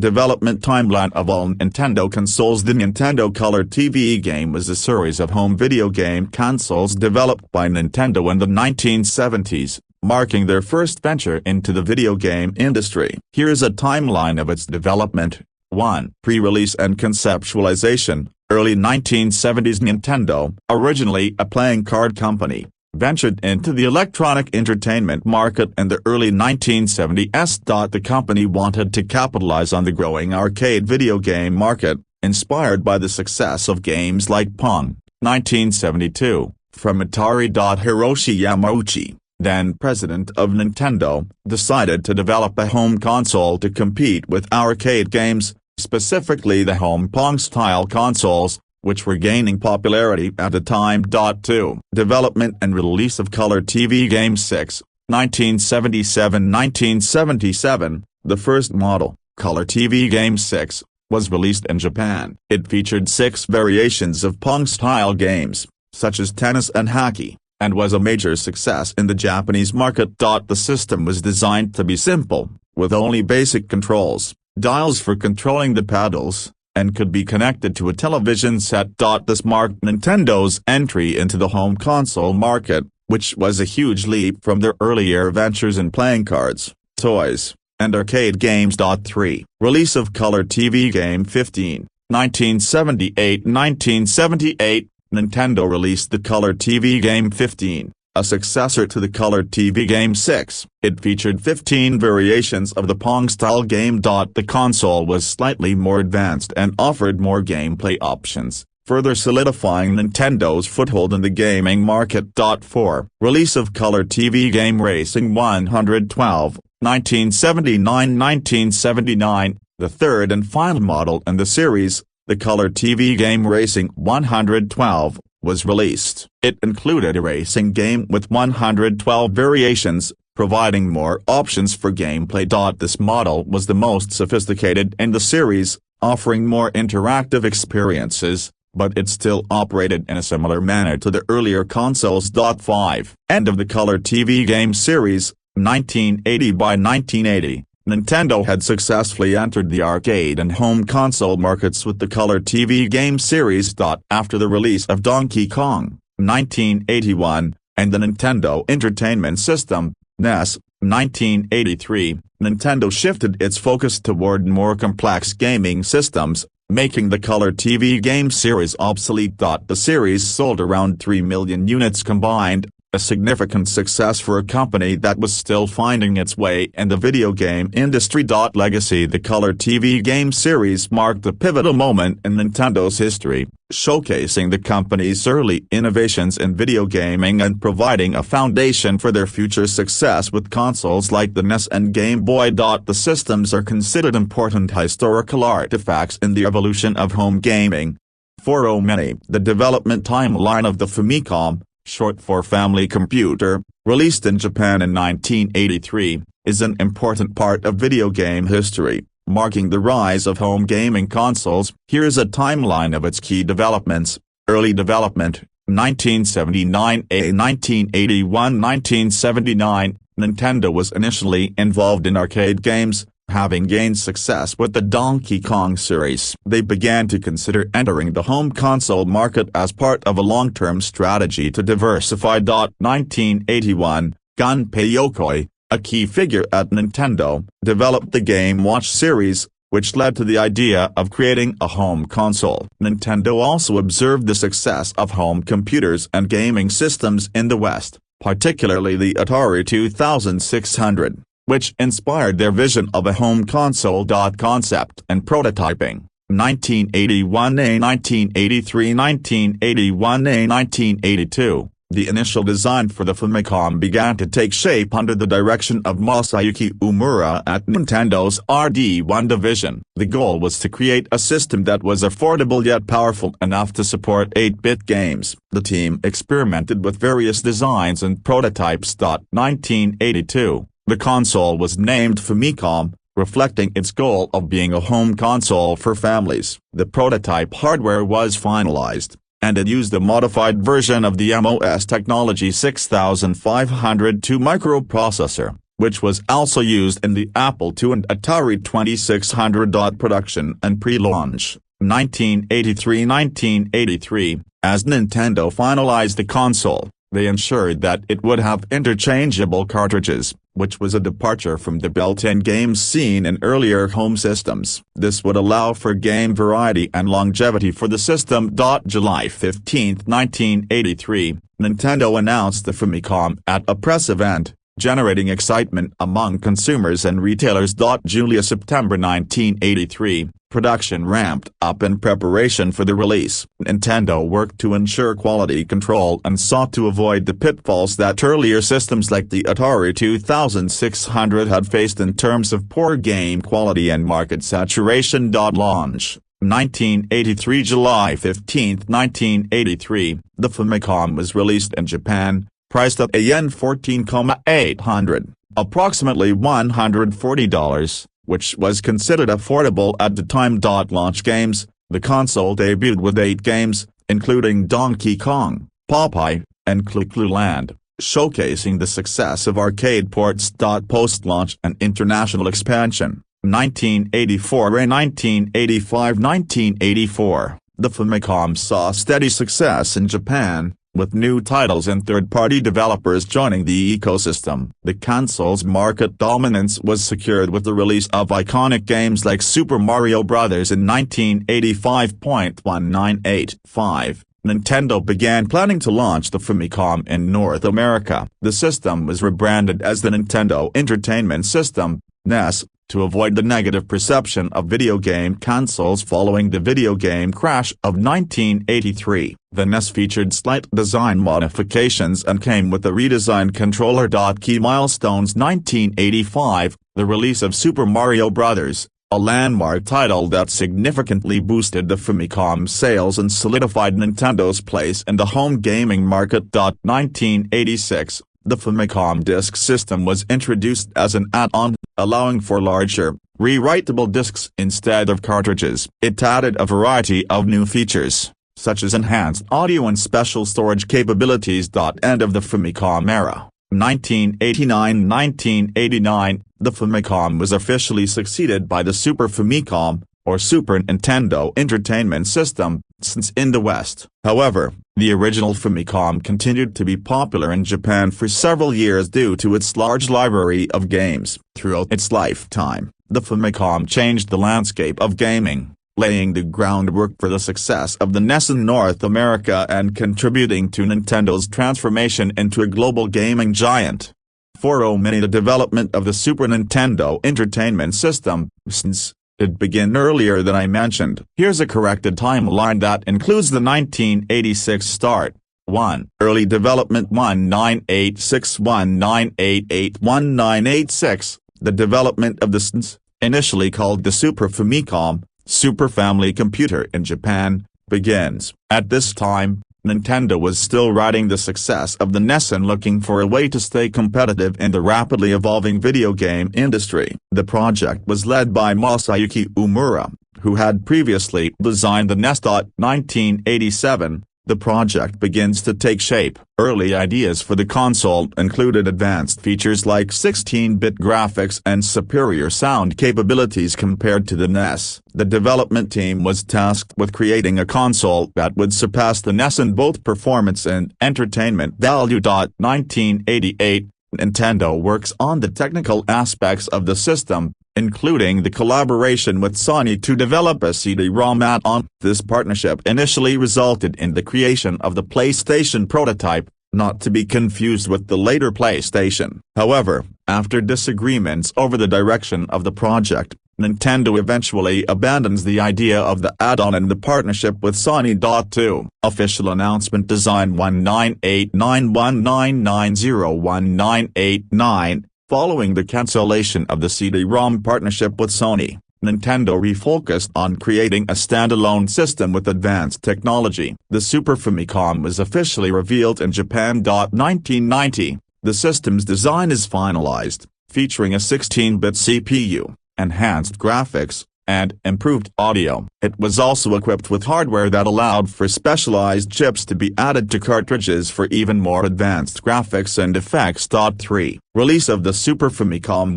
Development timeline of all Nintendo consoles. The Nintendo Color TV game was a series of home video game consoles developed by Nintendo in the 1970s, marking their first venture into the video game industry. Here's a timeline of its development. 1. Pre-release and conceptualization. Early 1970s. Nintendo, originally a playing card company, ventured into the electronic entertainment market in the early 1970s. The company wanted to capitalize on the growing arcade video game market, inspired by the success of games like Pong, 1972, from Atari. Hiroshi Yamauchi, then president of Nintendo, decided to develop a home console to compete with arcade games, specifically the home Pong-style consoles, which were gaining popularity at the time. 2. Development and release of Color TV Game 6, 1977–1977, the first model, Color TV Game 6, was released in Japan. It featured 6 variations of Pong-style games, such as tennis and hockey, and was a major success in the Japanese market. The system was designed to be simple, with only basic controls, dials for controlling the paddles, and could be connected to a television set. This marked Nintendo's entry into the home console market, which was a huge leap from their earlier ventures in playing cards, toys, and arcade games. 3. Release of Color TV Game 15, 1978–1978, Nintendo released the Color TV Game 15, a successor to the Color TV Game 6. It featured 15 variations of the Pong-style game. The console was slightly more advanced and offered more gameplay options, further solidifying Nintendo's foothold in the gaming market. 4. Release of Color TV Game Racing 112, 1979–1979, the third and final model in the series, the Color TV Game Racing 112, was released. It included a racing game with 112 variations, providing more options for gameplay. This model was the most sophisticated in the series, offering more interactive experiences, but it still operated in a similar manner to the earlier consoles. 5. End of the Color TV game series, 1980 by 1980. Nintendo had successfully entered the arcade and home console markets with the Color TV game series. After the release of Donkey Kong, 1981, and the Nintendo Entertainment System, NES, 1983, Nintendo shifted its focus toward more complex gaming systems, making the Color TV game series obsolete. The series sold around 3 million units combined, a significant success for a company that was still finding its way in the video game industry. Legacy. The Color TV game series marked a pivotal moment in Nintendo's history, showcasing the company's early innovations in video gaming and providing a foundation for their future success with consoles like the NES and Game Boy. The systems are considered important historical artifacts in the evolution of home gaming. 4. Mini. The development timeline of the Famicom, short for Family Computer, released in Japan in 1983, is an important part of video game history, marking the rise of home gaming consoles. Here's a timeline of its key developments. Early development, 1979–1981–1979, Nintendo was initially involved in arcade games, having gained success with the Donkey Kong series. They began to consider entering the home console market as part of a long-term strategy to diversify. 1981, Gunpei Yokoi, a key figure at Nintendo, developed the Game Watch series, which led to the idea of creating a home console. Nintendo also observed the success of home computers and gaming systems in the West, particularly the Atari 2600. Which inspired their vision of a home console. Concept and prototyping, 1981–1983 1981–1982, the initial design for the Famicom began to take shape under the direction of Masayuki Umura at Nintendo's RD1 division. The goal was to create a system that was affordable yet powerful enough to support 8-bit games. The team experimented with various designs and prototypes. 1982. The console was named Famicom, reflecting its goal of being a home console for families. The prototype hardware was finalized, and it used a modified version of the MOS Technology 6502 microprocessor. which was also used in the Apple II and Atari 2600. Production and pre-launch, 1983–1983, as Nintendo finalized the console, they ensured that it would have interchangeable cartridges, which was a departure from the built-in games seen in earlier home systems. This would allow for game variety and longevity for the system. July 15, 1983, Nintendo announced the Famicom at a press event, generating excitement among consumers and retailers. July–September 1983, production ramped up in preparation for the release. Nintendo worked to ensure quality control and sought to avoid the pitfalls that earlier systems like the Atari 2600 had faced in terms of poor game quality and market saturation. Launch, 1983 July 15, 1983, the Famicom was released in Japan, priced at Yen 14,800, approximately $140, which was considered affordable at the time. Launch games, the console debuted with 8 games, including Donkey Kong, Popeye, and Clu-Clu Land, showcasing the success of arcade ports. Post-launch and international expansion, 1984 and 1985–1984, the Famicom saw steady success in Japan, with new titles and third-party developers joining the ecosystem. The console's market dominance was secured with the release of iconic games like Super Mario Bros. In 1985.1985. Nintendo began planning to launch the Famicom in North America. The system was rebranded as the Nintendo Entertainment System, NES, to avoid the negative perception of video game consoles following the video game crash of 1983. The NES featured slight design modifications and came with a redesigned controller. Key milestones: 1985, the release of Super Mario Bros., a landmark title that significantly boosted the Famicom sales and solidified Nintendo's place in the home gaming market. 1986, the Famicom Disk System was introduced as an add-on, allowing for larger, rewritable discs instead of cartridges. It added a variety of new features, such as enhanced audio and special storage capabilities. End of the Famicom era. 1989–1989, the Famicom was officially succeeded by the Super Famicom, or Super Nintendo Entertainment System, since in the West. However, the original Famicom continued to be popular in Japan for several years due to its large library of games. Throughout its lifetime, the Famicom changed the landscape of gaming, laying the groundwork for the success of the NES in North America and contributing to Nintendo's transformation into a global gaming giant. For many, the development of the Super Nintendo Entertainment System, since it began earlier than I mentioned. Here's a corrected timeline that includes the 1986 start. 1. Early development 1986–1988–1986. The development of the SNES, initially called the Super Famicom, Super Family Computer in Japan, begins. At this time, Nintendo was still riding the success of the NES and looking for a way to stay competitive in the rapidly evolving video game industry. The project was led by Masayuki Umura, who had previously designed the NES. 1987, the project begins to take shape. Early ideas for the console included advanced features like 16-bit graphics and superior sound capabilities compared to the NES. The development team was tasked with creating a console that would surpass the NES in both performance and entertainment value. 1988, Nintendo works on the technical aspects of the system, including the collaboration with Sony to develop a CD-ROM add-on. This partnership initially resulted in the creation of the PlayStation prototype, not to be confused with the later PlayStation. However, after disagreements over the direction of the project, Nintendo eventually abandons the idea of the add-on and the partnership with Sony. 2. Official announcement: Design 1989–1990–1989. Following the cancellation of the CD-ROM partnership with Sony, Nintendo refocused on creating a standalone system with advanced technology. The Super Famicom was officially revealed in Japan. 1990, the system's design is finalized, featuring a 16-bit CPU, enhanced graphics, and improved audio. It was also equipped with hardware that allowed for specialized chips to be added to cartridges for even more advanced graphics and effects. 3. Release of the Super Famicom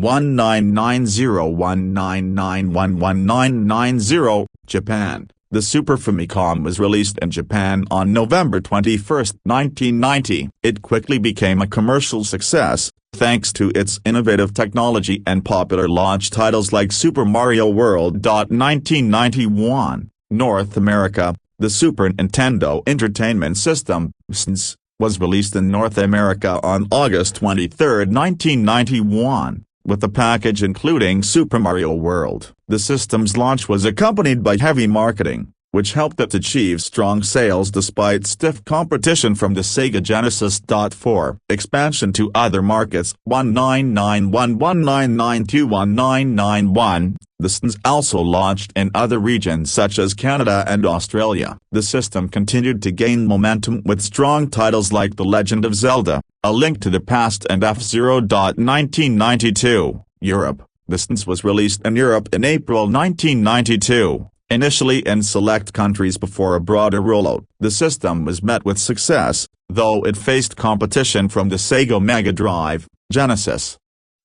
1990-1991-1990, Japan. The Super Famicom was released in Japan on November 21, 1990. It quickly became a commercial success, thanks to its innovative technology and popular launch titles like Super Mario World. 1991, North America. The Super Nintendo Entertainment System, SNES, was released in North America on August 23, 1991. With the package including Super Mario World. The system's launch was accompanied by heavy marketing, which helped it achieve strong sales despite stiff competition from the Sega Genesis. 4. Expansion to other markets. 1991-1992-1991. The SNES also launched in other regions such as Canada and Australia. The system continued to gain momentum with strong titles like The Legend of Zelda, A Link to the Past and F-Zero. 1992, Europe. The SNES was released in Europe in April 1992, initially in select countries before a broader rollout. The system was met with success, though it faced competition from the Sega Mega Drive, Genesis.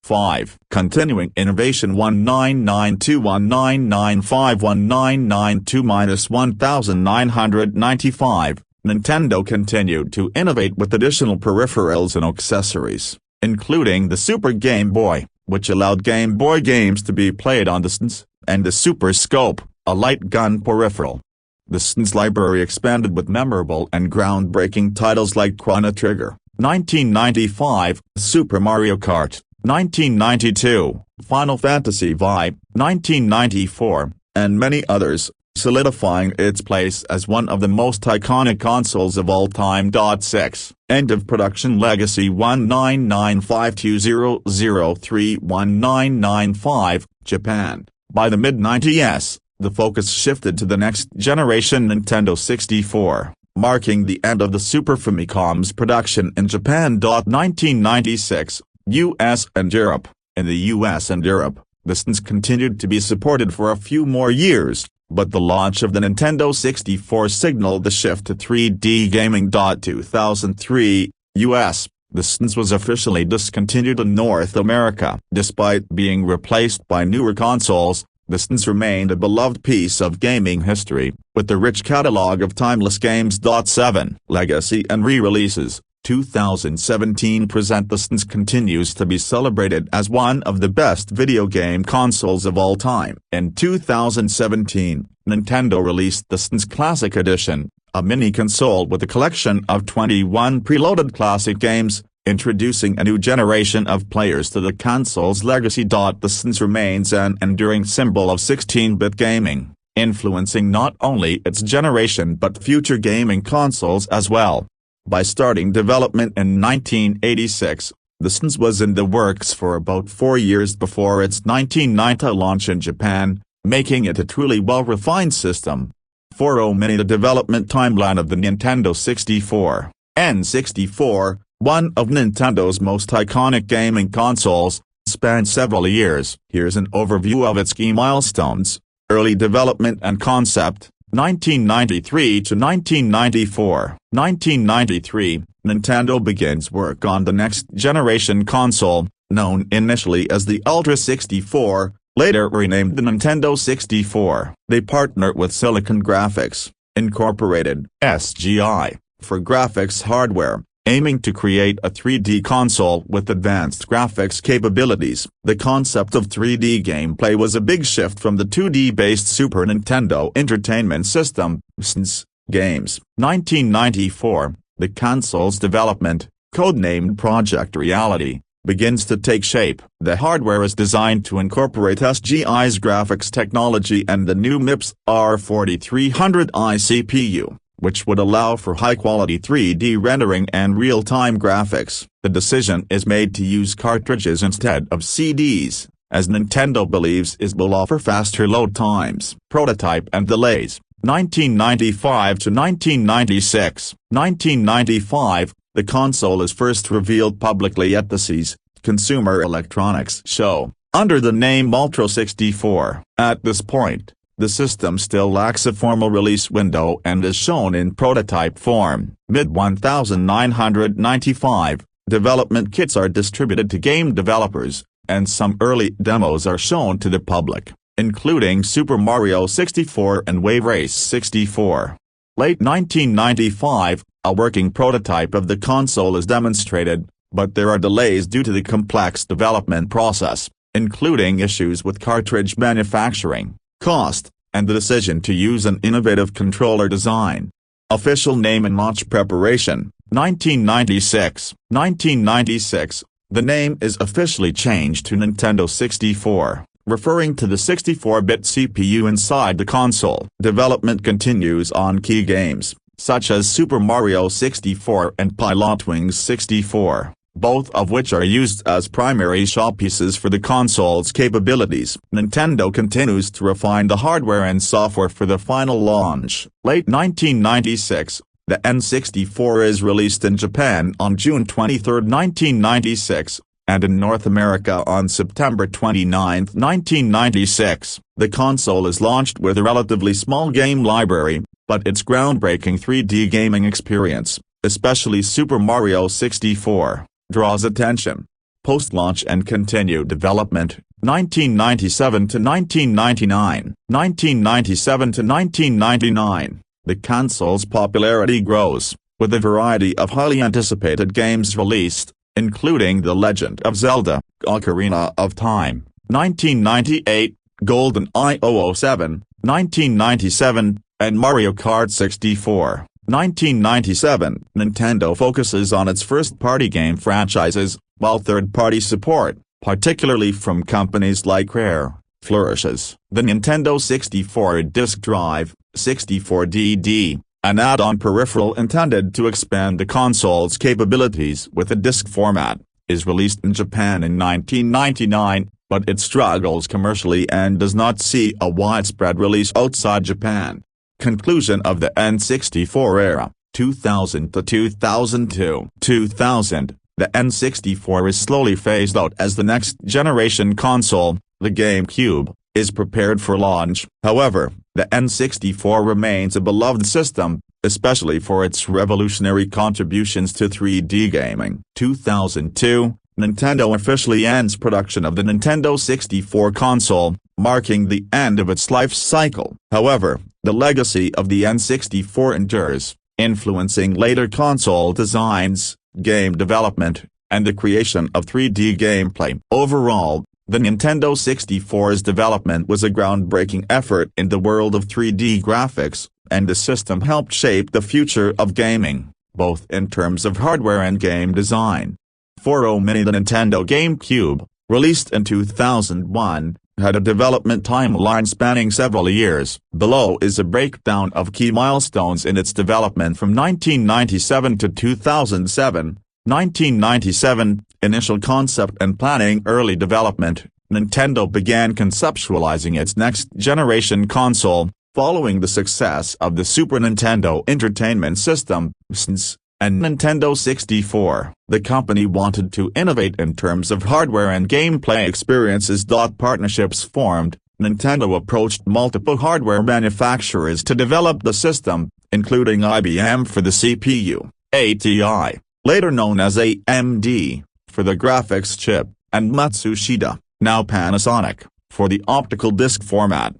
5. Continuing innovation. 1992-1995-1992-1995. Nintendo continued to innovate with additional peripherals and accessories, including the Super Game Boy, which allowed Game Boy games to be played on the SNES, and the Super Scope, a light gun peripheral. The SNES library expanded with memorable and groundbreaking titles like Chrono Trigger, 1995, Super Mario Kart, 1992, Final Fantasy V, 1994, and many others, solidifying its place as one of the most iconic consoles of all time. 6. End of production legacy. 1995-2003-1995, Japan. By the mid-90s, the focus shifted to the next generation Nintendo 64, marking the end of the Super Famicom's production in Japan. 1996, US and Europe. In the US and Europe, the SNES continued to be supported for a few more years, but the launch of the Nintendo 64 signaled the shift to 3D gaming. 2003, US, the SNES was officially discontinued in North America. Despite being replaced by newer consoles, the SNES remained a beloved piece of gaming history, with a rich catalog of timeless games. 7. Legacy and re-releases. 2017 present. The SNES continues to be celebrated as one of the best video game consoles of all time. In 2017, Nintendo released the SNES Classic Edition, a mini-console with a collection of 21 preloaded classic games, introducing a new generation of players to the console's legacy. The SNES remains an enduring symbol of 16-bit gaming, influencing not only its generation but future gaming consoles as well. By starting development in 1986, the SNES was in the works for about 4 years before its 1990 launch in Japan, making it a truly well-refined system. 4. The development timeline of the Nintendo 64. N64, one of Nintendo's most iconic gaming consoles, spanned several years. Here's an overview of its key milestones. Early development and concept. 1993 to 1994. 1993, Nintendo begins work on the next generation console, known initially as the Ultra 64, later renamed the Nintendo 64. They partnered with Silicon Graphics, Incorporated, SGI, for graphics hardware, aiming to create a 3D console with advanced graphics capabilities. The concept of 3D gameplay was a big shift from the 2D-based Super Nintendo Entertainment System, SNES, games. 1994, the console's development, codenamed Project Reality, begins to take shape. The hardware is designed to incorporate SGI's graphics technology and the new MIPS R4300i CPU, which would allow for high-quality 3D rendering and real-time graphics. The decision is made to use cartridges instead of CDs, as Nintendo believes it will offer faster load times. Prototype and delays. 1995 to 1996. 1995, the console is first revealed publicly at the CES, Consumer Electronics Show, under the name Ultra 64. At this point, the system still lacks a formal release window and is shown in prototype form. Mid-1995, development kits are distributed to game developers, and some early demos are shown to the public, including Super Mario 64 and Wave Race 64. Late 1995, a working prototype of the console is demonstrated, but there are delays due to the complex development process, including issues with cartridge manufacturing, cost, and the decision to use an innovative controller design. Official name and launch preparation, 1996. 1996, the name is officially changed to Nintendo 64, referring to the 64-bit CPU inside the console. Development continues on key games, such as Super Mario 64 and Pilotwings 64, both of which are used as primary showpieces for the console's capabilities. Nintendo continues to refine the hardware and software for the final launch. Late 1996, the N64 is released in Japan on June 23, 1996, and in North America on September 29, 1996. The console is launched with a relatively small game library, but its groundbreaking 3D gaming experience, especially Super Mario 64, draws attention. Post-launch and continued development, 1997 to 1999. 1997 to 1999, the console's popularity grows, with a variety of highly anticipated games released, including The Legend of Zelda, Ocarina of Time, 1998, GoldenEye 007, 1997, and Mario Kart 64. 1997, Nintendo focuses on its first-party game franchises, while third-party support, particularly from companies like Rare, flourishes. The Nintendo 64 disk drive, 64DD, an add-on peripheral intended to expand the console's capabilities with a disk format, is released in Japan in 1999, but it struggles commercially and does not see a widespread release outside Japan. Conclusion of the N64 era, 2000 to 2002. 2000, the N64 is slowly phased out as the next-generation console, the GameCube, is prepared for launch. However, the N64 remains a beloved system, especially for its revolutionary contributions to 3D gaming. 2002, Nintendo officially ends production of the Nintendo 64 console, marking the end of its life cycle. However, the legacy of the N64 endures, influencing later console designs, game development, and the creation of 3D gameplay. Overall, the Nintendo 64's development was a groundbreaking effort in the world of 3D graphics, and the system helped shape the future of gaming, both in terms of hardware and game design. 40 Mini. The Nintendo GameCube, released in 2001, had a development timeline spanning several years. Below is a breakdown of key milestones in its development from 1997 to 2007. 1997, initial concept and planning. Early development, Nintendo began conceptualizing its next-generation console, following the success of the Super Nintendo Entertainment System, SNES, and Nintendo 64. The company wanted to innovate in terms of hardware and gameplay experiences. Partnerships formed. Nintendo approached multiple hardware manufacturers to develop the system, including IBM for the CPU, ATI, later known as AMD, for the graphics chip, and Matsushita, now Panasonic, for the optical disc format.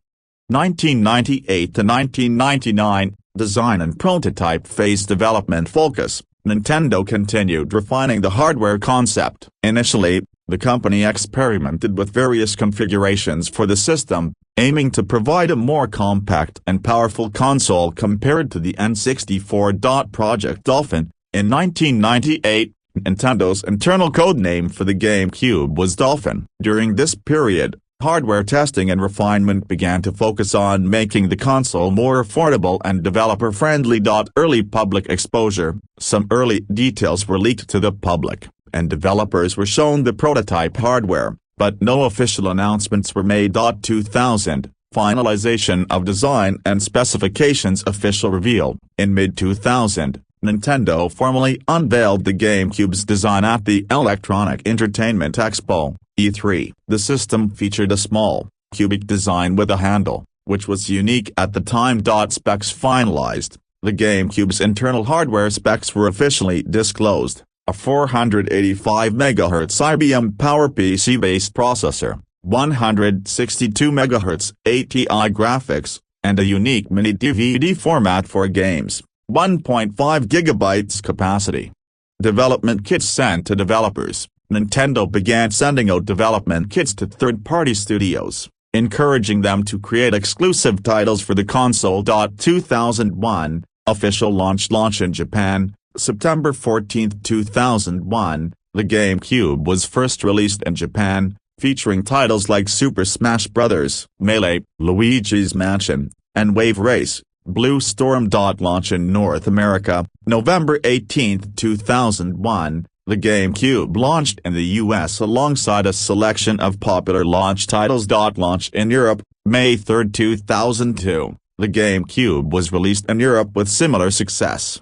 1998 to 1999, design and prototype phase. Development focus, Nintendo continued refining the hardware concept. Initially, the company experimented with various configurations for the system, aiming to provide a more compact and powerful console compared to the N64. Project Dolphin. In 1998, Nintendo's internal codename for the GameCube was Dolphin. During this period, hardware testing and refinement began to focus on making the console more affordable and developer-friendly. Early public exposure, some early details were leaked to the public, and developers were shown the prototype hardware, but no official announcements were made. 2000, finalization of design and specifications. Official reveal. In mid-2000, Nintendo formally unveiled the GameCube's design at the Electronic Entertainment Expo, E3. The system featured a small, cubic design with a handle, which was unique at the time. Specs finalized. The GameCube's internal hardware specs were officially disclosed: a 485 MHz IBM PowerPC-based processor, 162 MHz ATI graphics, and a unique mini DVD format for games, 1.5 GB capacity. Development kits sent to developers. Nintendo began sending out development kits to third-party studios, encouraging them to create exclusive titles for the console. 2001, official launch in Japan, September 14, 2001, the GameCube was first released in Japan, featuring titles like Super Smash Bros., Melee, Luigi's Mansion, and Wave Race. Blue Storm. Launch in North America, November 18, 2001, the GameCube launched in the US alongside a selection of popular launch titles. Launch in Europe, May 3, 2002, the GameCube was released in Europe with similar success.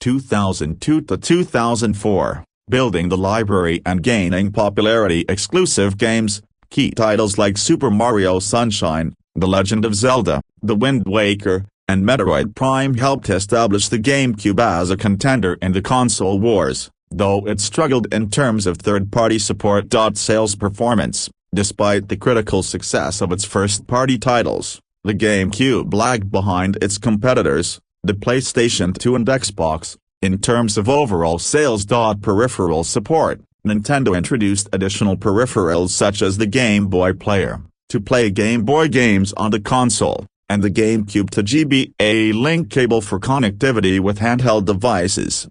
2002 to 2004, building the library and gaining popularity. Exclusive games, key titles like Super Mario Sunshine, The Legend of Zelda, The Wind Waker, and Metroid Prime helped establish the GameCube as a contender in the console wars, though it struggled in terms of third-party support. Sales performance. Despite the critical success of its first-party titles, the GameCube lagged behind its competitors, the PlayStation 2 and Xbox, in terms of overall sales. Peripheral support. Nintendo introduced additional peripherals such as the Game Boy Player, to play Game Boy games on the console, and the GameCube to GBA link cable for connectivity with handheld devices.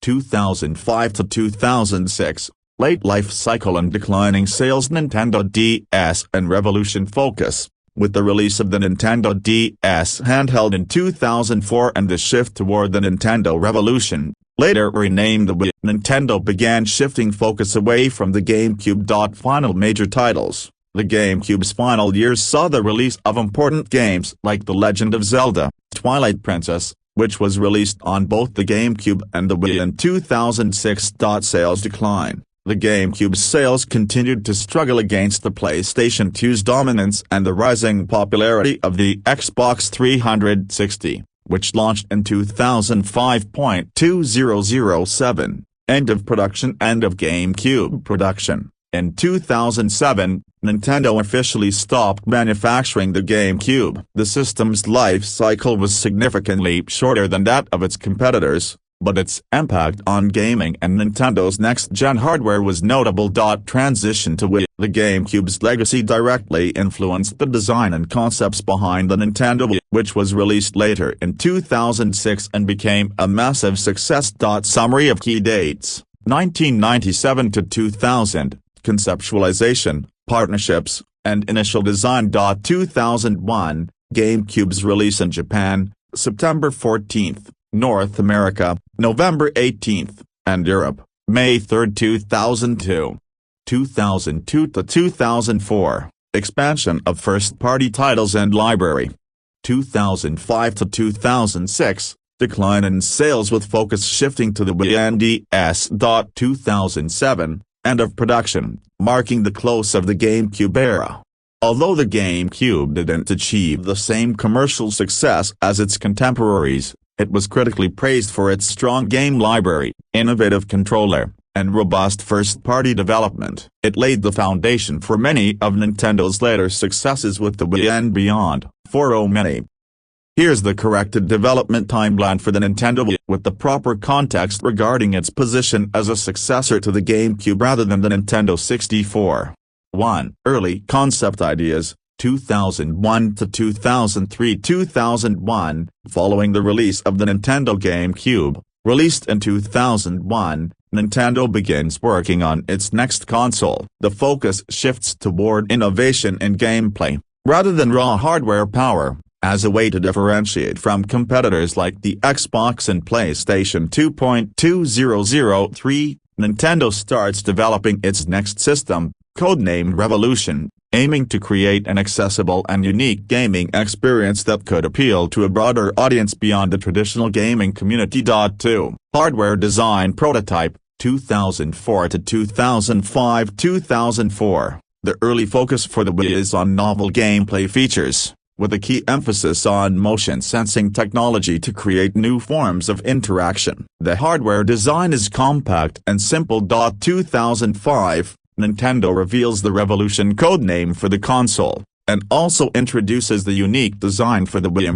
2005 to 2006, late life cycle and declining sales. Nintendo DS and Revolution focus. With the release of the Nintendo DS handheld in 2004 and the shift toward the Nintendo Revolution, later renamed the Wii, Nintendo began shifting focus away from the GameCube. Final major titles. The GameCube's final years saw the release of important games like The Legend of Zelda, Twilight Princess, which was released on both the GameCube and the Wii in 2006. Sales decline. The GameCube's sales continued to struggle against the PlayStation 2's dominance and the rising popularity of the Xbox 360, which launched in 2005. 2007, end of production. End of GameCube production. In 2007, Nintendo officially stopped manufacturing the GameCube. The system's life cycle was significantly shorter than that of its competitors, but its impact on gaming and Nintendo's next-gen hardware was notable. Transition to Wii. The GameCube's legacy directly influenced the design and concepts behind the Nintendo Wii, which was released later in 2006 and became a massive success. Summary of key dates: 1997 to 2000, conceptualization, partnerships, and initial design. 2001, GameCube's release in Japan, September 14, North America, November 18, and Europe, May 3, 2002. 2002 to 2004, expansion of first-party titles and library. 2005 to 2006, decline in sales with focus shifting to the Wii and DS. 2007, end of production, marking the close of the GameCube era. Although the GameCube didn't achieve the same commercial success as its contemporaries, it was critically praised for its strong game library, innovative controller, and robust first-party development. It laid the foundation for many of Nintendo's later successes with the Wii and beyond. 4 Mini. Here's the corrected development timeline for the Nintendo Wii with the proper context regarding its position as a successor to the GameCube rather than the Nintendo 64. 1. Early concept ideas, 2001 to 2003. 2001, following the release of the Nintendo GameCube, released in 2001, Nintendo begins working on its next console. The focus shifts toward innovation in gameplay, rather than raw hardware power, as a way to differentiate from competitors like the Xbox and PlayStation 2. 2003, Nintendo starts developing its next system, codenamed Revolution, aiming to create an accessible and unique gaming experience that could appeal to a broader audience beyond the traditional gaming community. 2. Hardware design prototype, 2004 to 2005. 2004. The early focus for the Wii is on novel gameplay features, with a key emphasis on motion sensing technology to create new forms of interaction. The hardware design is compact and simple. 2005. Nintendo reveals the Revolution codename for the console, and also introduces the unique design for the Wii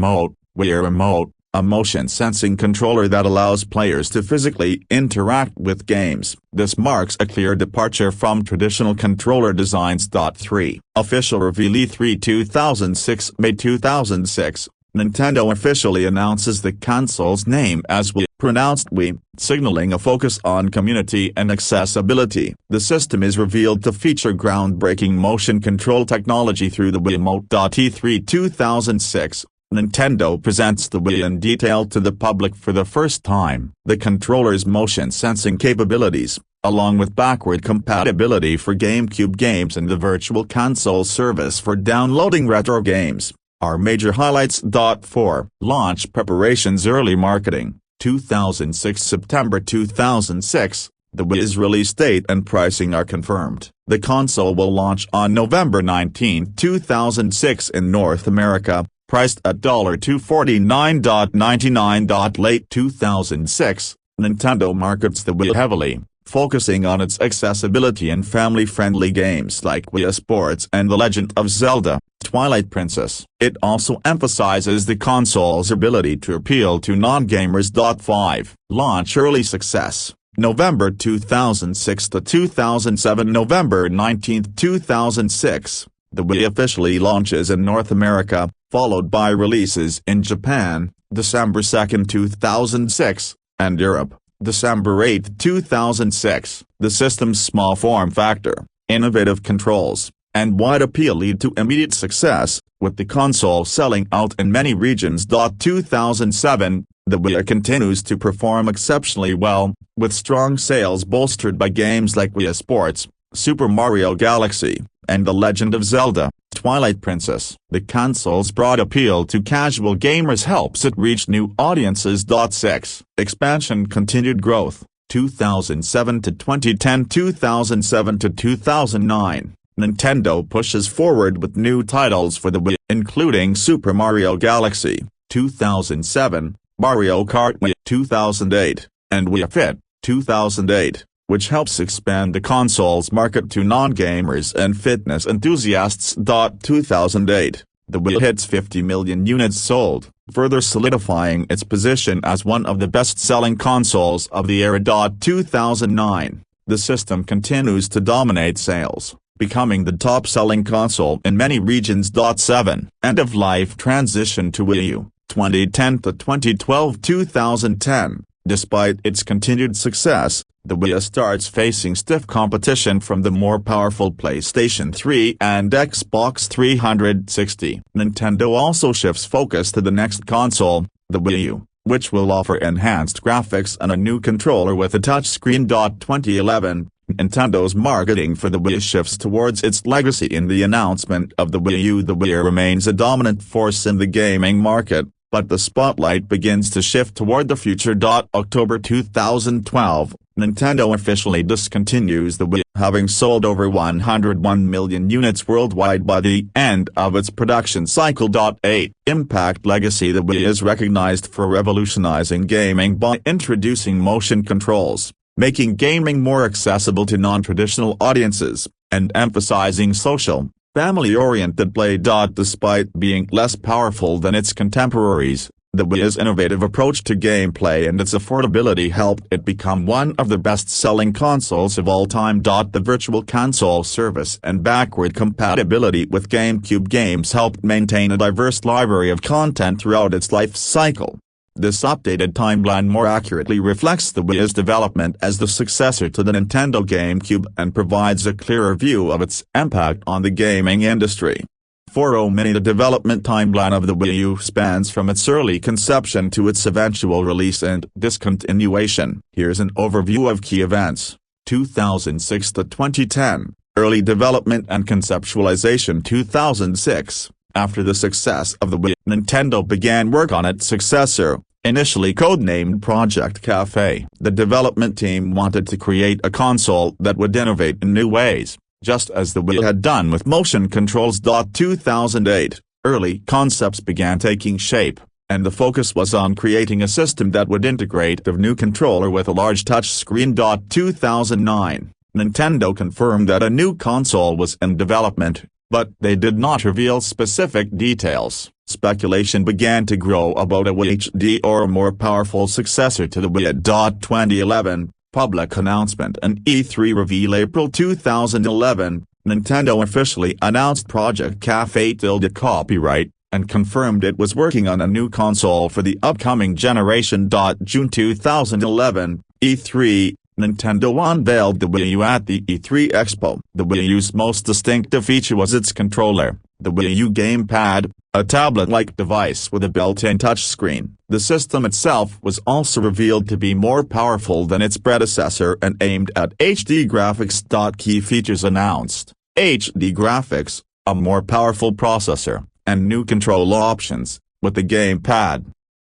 Remote, a motion-sensing controller that allows players to physically interact with games. This marks a clear departure from traditional controller designs. 3. Official reveal E3 2006. May 2006, Nintendo officially announces the console's name as Wii, pronounced Wii, signaling a focus on community and accessibility. The system is revealed to feature groundbreaking motion control technology through the Wii Remote. E3 2006, Nintendo presents the Wii in detail to the public for the first time. The controller's motion-sensing capabilities, along with backward compatibility for GameCube games and the Virtual Console service for downloading retro games, are major highlights. 4. Launch preparations. Early marketing. 2006. September 2006, the Wii's release date and pricing are confirmed. The console will launch on November 19, 2006 in North America, priced at $249.99. Late 2006, Nintendo markets the Wii heavily, focusing on its accessibility and family-friendly games like Wii Sports and The Legend of Zelda: Twilight Princess. It also emphasizes the console's ability to appeal to non-gamers. 5. Launch early success. November 2006 to 2007. November 19, 2006, the Wii officially launches in North America, followed by releases in Japan, December 2, 2006, and Europe, December 8, 2006. The system's small form factor, innovative controls, and wide appeal lead to immediate success, with the console selling out in many regions. 2007, the Wii continues to perform exceptionally well, with strong sales bolstered by games like Wii Sports, Super Mario Galaxy, and The Legend of Zelda: Twilight Princess. The console's broad appeal to casual gamers helps it reach new audiences. 6. Expansion continued growth. 2007 to 2010. 2007 to 2009, Nintendo pushes forward with new titles for the Wii, including Super Mario Galaxy, 2007, Mario Kart Wii, 2008, and Wii Fit, 2008, which helps expand the console's market to non-gamers and fitness enthusiasts. 2008, the Wii hits 50 million units sold, further solidifying its position as one of the best-selling consoles of the era. 2009, the system continues to dominate sales, becoming the top-selling console in many regions. 7. End-of-life transition to Wii U, 2010 to 2012. 2010, despite its continued success, the Wii starts facing stiff competition from the more powerful PlayStation 3 and Xbox 360. Nintendo also shifts focus to the next console, the Wii U, which will offer enhanced graphics and a new controller with a touchscreen. 2011, Nintendo's marketing for the Wii shifts towards its legacy in the announcement of the Wii U. The Wii remains a dominant force in the gaming market, but the spotlight begins to shift toward the future. October 2012, Nintendo officially discontinues the Wii, having sold over 101 million units worldwide by the end of its production cycle. 8. Impact legacy. The Wii is recognized for revolutionizing gaming by introducing motion controls, making gaming more accessible to non-traditional audiences, and emphasizing social, family-oriented play. Despite being less powerful than its contemporaries, the Wii's innovative approach to gameplay and its affordability helped it become one of the best-selling consoles of all time. The Virtual Console service and backward compatibility with GameCube games helped maintain a diverse library of content throughout its life cycle. This updated timeline more accurately reflects the Wii's development as the successor to the Nintendo GameCube and provides a clearer view of its impact on the gaming industry. 4. The development timeline of the Wii U spans from its early conception to its eventual release and discontinuation. Here's an overview of key events. 2006 to 2010, early development and conceptualization. 2006, after the success of the Wii, Nintendo began work on its successor, Initially codenamed Project Cafe, the development team wanted to create a console that would innovate in new ways, just as the Wii had done with motion controls. 2008, early concepts began taking shape, and the focus was on creating a system that would integrate a new controller with a large touchscreen. 2009, Nintendo confirmed that a new console was in development, but they did not reveal specific details. Speculation began to grow about a Wii HD or a more powerful successor to the Wii. 2011, public announcement and E3 reveal. April 2011, Nintendo officially announced Project Cafe tilde copyright, and confirmed it was working on a new console for the upcoming generation. June 2011, E3, Nintendo unveiled the Wii U at the E3 Expo. The Wii U's most distinctive feature was its controller, the Wii U Gamepad, a tablet-like device with a built-in touchscreen. The system itself was also revealed to be more powerful than its predecessor and aimed at HD graphics. Key features announced: HD graphics, a more powerful processor, and new control options, with the gamepad.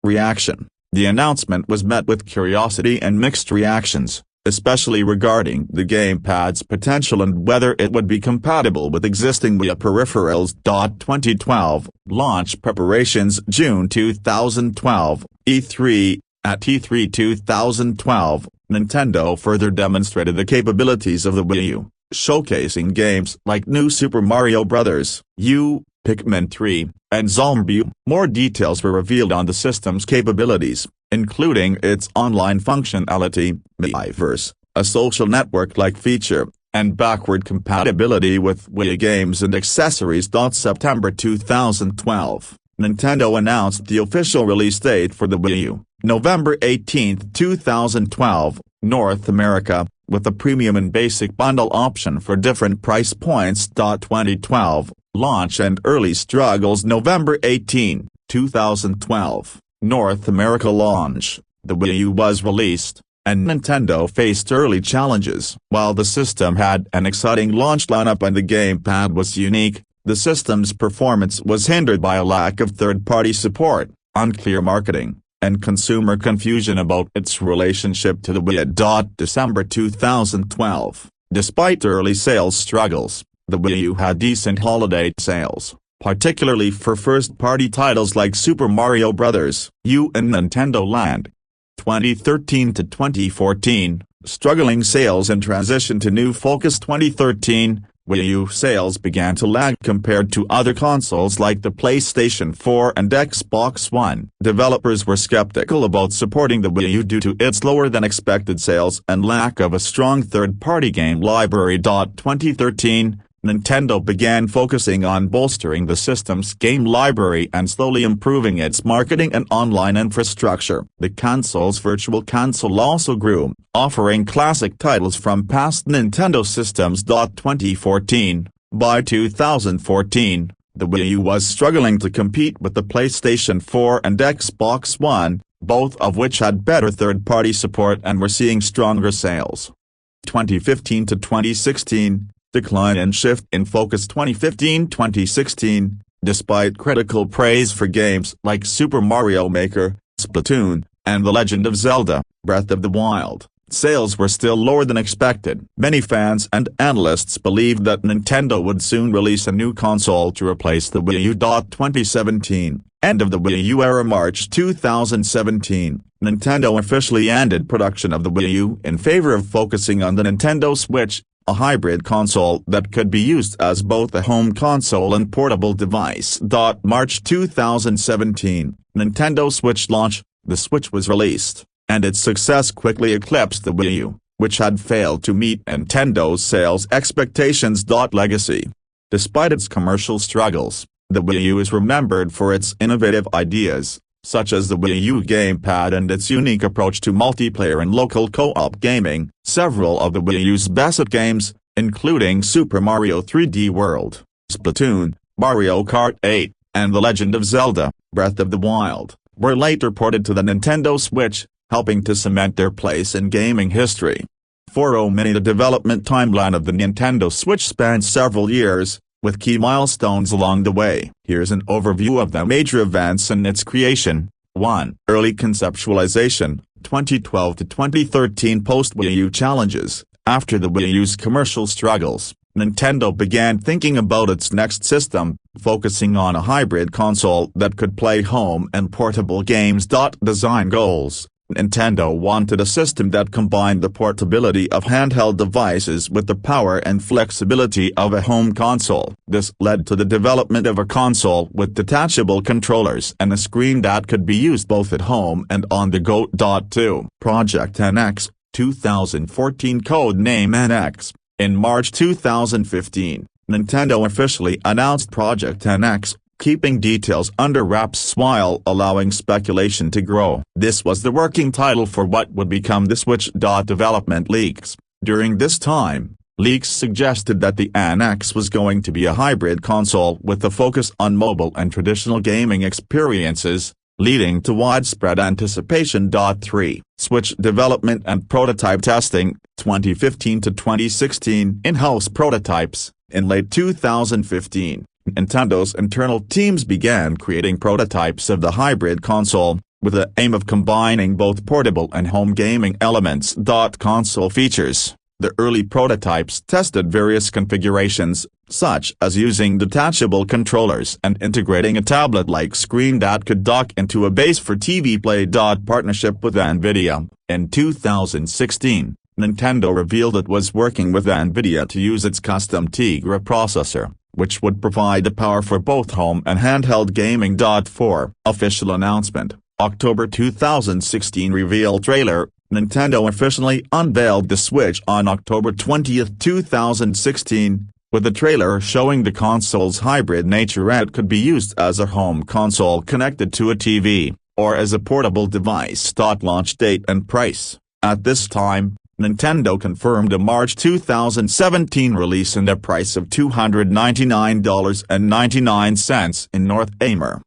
Reaction: the announcement was met with curiosity and mixed reactions, especially regarding the gamepad's potential and whether it would be compatible with existing Wii peripherals. 2012, launch preparations. June 2012, E3, at E3 2012, Nintendo further demonstrated the capabilities of the Wii U, showcasing games like New Super Mario Bros. U, Pikmin 3, and ZombiU. More details were revealed on the system's capabilities, including its online functionality, Miiverse, a social network-like feature, and backward compatibility with Wii games and accessories. September 2012, Nintendo announced the official release date for the Wii U, November 18, 2012, North America, with a premium and basic bundle option for different price points. 2012, launch and early struggles. November 18, 2012, North America launch. The Wii U was released, and Nintendo faced early challenges. While the system had an exciting launch lineup and the gamepad was unique, the system's performance was hindered by a lack of third-party support, unclear marketing, and consumer confusion about its relationship to the Wii. December 2012, despite early sales struggles, the Wii U had decent holiday sales, particularly for first-party titles like Super Mario Bros. U and Nintendo Land. 2013 to 2014, struggling sales and transition to new focus. 2013, Wii U sales began to lag compared to other consoles like the PlayStation 4 and Xbox One. Developers were skeptical about supporting the Wii U due to its lower-than-expected sales and lack of a strong third-party game library. 2013, Nintendo began focusing on bolstering the system's game library and slowly improving its marketing and online infrastructure. The console's Virtual Console also grew, offering classic titles from past Nintendo systems. 2014, by 2014, the Wii U was struggling to compete with the PlayStation 4 and Xbox One, both of which had better third-party support and were seeing stronger sales. 2015 to 2016, decline and shift in focus. 2015-2016, despite critical praise for games like Super Mario Maker, Splatoon, and The Legend of Zelda: Breath of the Wild, sales were still lower than expected. Many fans and analysts believed that Nintendo would soon release a new console to replace the Wii U. 2017, end of the Wii U era. March 2017, Nintendo officially ended production of the Wii U in favor of focusing on the Nintendo Switch, a hybrid console that could be used as both a home console and portable device. March 2017, Nintendo Switch launch. The Switch was released, and its success quickly eclipsed the Wii U, which had failed to meet Nintendo's sales expectations. Legacy. Despite its commercial struggles, the Wii U is remembered for its innovative ideas, such as the Wii U gamepad and its unique approach to multiplayer and local co-op gaming. Several of the Wii U's best games, including Super Mario 3D World, Splatoon, Mario Kart 8, and The Legend of Zelda: Breath of the Wild, were later ported to the Nintendo Switch, helping to cement their place in gaming history. The development timeline of the Nintendo Switch spans several years, with key milestones along the way. Here's an overview of the major events in its creation. 1. Early conceptualization, 2012 to 2013 post-Wii U challenges. After the Wii U's commercial struggles, Nintendo began thinking about its next system, focusing on a hybrid console that could play home and portable games. Design goals. Nintendo wanted a system that combined the portability of handheld devices with the power and flexibility of a home console. This led to the development of a console with detachable controllers and a screen that could be used both at home and on the go. 2. Project NX, 2014 code name NX. In March 2015, Nintendo officially announced Project NX, keeping details under wraps while allowing speculation to grow. This was the working title for what would become the Switch. Development leaks. During this time, leaks suggested that the NX was going to be a hybrid console with a focus on mobile and traditional gaming experiences, leading to widespread anticipation. 3. Switch development and prototype testing, 2015 to 2016 in-house prototypes. In late 2015, Nintendo's internal teams began creating prototypes of the hybrid console, with the aim of combining both portable and home gaming elements. Console features. The early prototypes tested various configurations, such as using detachable controllers and integrating a tablet-like screen that could dock into a base for TV Play. Partnership with NVIDIA. In 2016, Nintendo revealed it was working with NVIDIA to use its custom Tegra processor, which would provide the power for both home and handheld gaming. 4. Official announcement. October 2016 reveal trailer. Nintendo officially unveiled the Switch on October 20, 2016, with a trailer showing the console's hybrid nature. It could be used as a home console connected to a TV, or as a portable device. Launch date and price. At this time, Nintendo confirmed a March 2017 release and a price of $299.99 in North America.